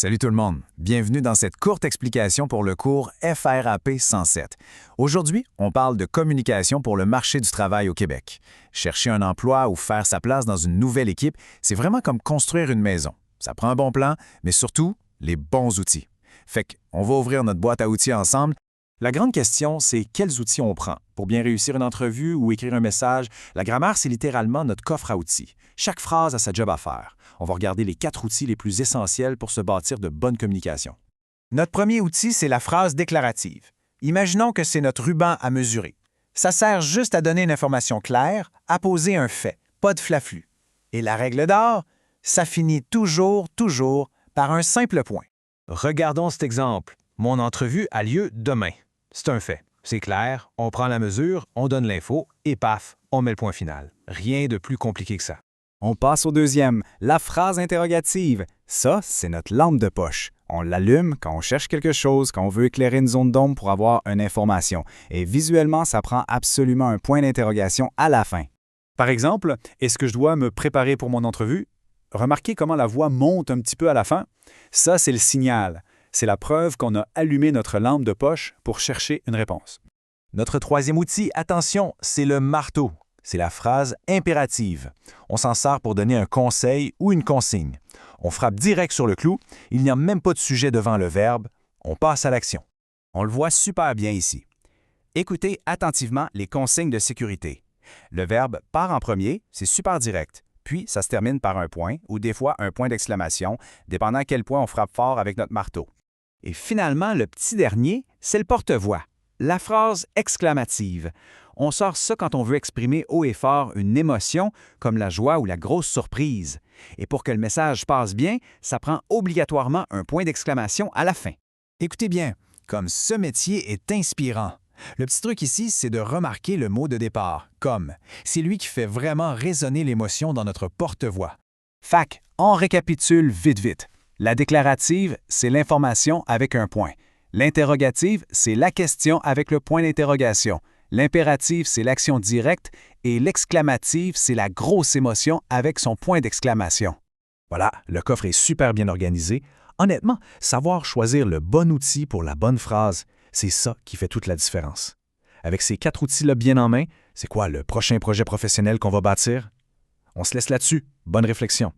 Salut tout le monde, bienvenue dans cette courte explication pour le cours FRAP 107. Aujourd'hui, on parle de communication pour le marché du travail au Québec. Chercher un emploi ou faire sa place dans une nouvelle équipe, c'est vraiment comme construire une maison. Ça prend un bon plan, mais surtout, les bons outils. Fait qu'on va ouvrir notre boîte à outils ensemble. La grande question, c'est quels outils on prend. Pour bien réussir une entrevue ou écrire un message, la grammaire, c'est littéralement notre coffre à outils. Chaque phrase a sa job à faire. On va regarder les 4 outils les plus essentiels pour se bâtir de bonnes communications. Notre premier outil, c'est la phrase déclarative. Imaginons que c'est notre ruban à mesurer. Ça sert juste à donner une information claire, à poser un fait, pas de flaflu. Et la règle d'or, ça finit toujours par un simple point. Regardons cet exemple. Mon entrevue a lieu demain. C'est un fait. C'est clair, on prend la mesure, on donne l'info et paf, on met le point final. Rien de plus compliqué que ça. On passe au deuxième, la phrase interrogative. Ça, c'est notre lampe de poche. On l'allume quand on cherche quelque chose, quand on veut éclairer une zone d'ombre pour avoir une information. Et visuellement, ça prend absolument un point d'interrogation à la fin. Par exemple, est-ce que je dois me préparer pour mon entrevue? Remarquez comment la voix monte un petit peu à la fin. Ça, c'est le signal. C'est la preuve qu'on a allumé notre lampe de poche pour chercher une réponse. Notre troisième outil, attention, c'est le marteau. C'est la phrase impérative. On s'en sert pour donner un conseil ou une consigne. On frappe direct sur le clou, il n'y a même pas de sujet devant le verbe, on passe à l'action. On le voit super bien ici. Écoutez attentivement les consignes de sécurité. Le verbe part en premier, c'est super direct. Puis, ça se termine par un point ou des fois un point d'exclamation, dépendant à quel point on frappe fort avec notre marteau. Et finalement, le petit dernier, c'est le porte-voix, la phrase exclamative. On sort ça quand on veut exprimer haut et fort une émotion, comme la joie ou la grosse surprise. Et pour que le message passe bien, ça prend obligatoirement un point d'exclamation à la fin. Écoutez bien, comme ce métier est inspirant. Le petit truc ici, c'est de remarquer le mot de départ, comme. C'est lui qui fait vraiment résonner l'émotion dans notre porte-voix. Fac, on récapitule vite. La déclarative, c'est l'information avec un point. L'interrogative, c'est la question avec le point d'interrogation. L'impérative, c'est l'action directe. Et l'exclamative, c'est la grosse émotion avec son point d'exclamation. Voilà, le coffre est super bien organisé. Honnêtement, savoir choisir le bon outil pour la bonne phrase, c'est ça qui fait toute la différence. Avec ces 4 outils-là bien en main, c'est quoi le prochain projet professionnel qu'on va bâtir? On se laisse là-dessus. Bonne réflexion.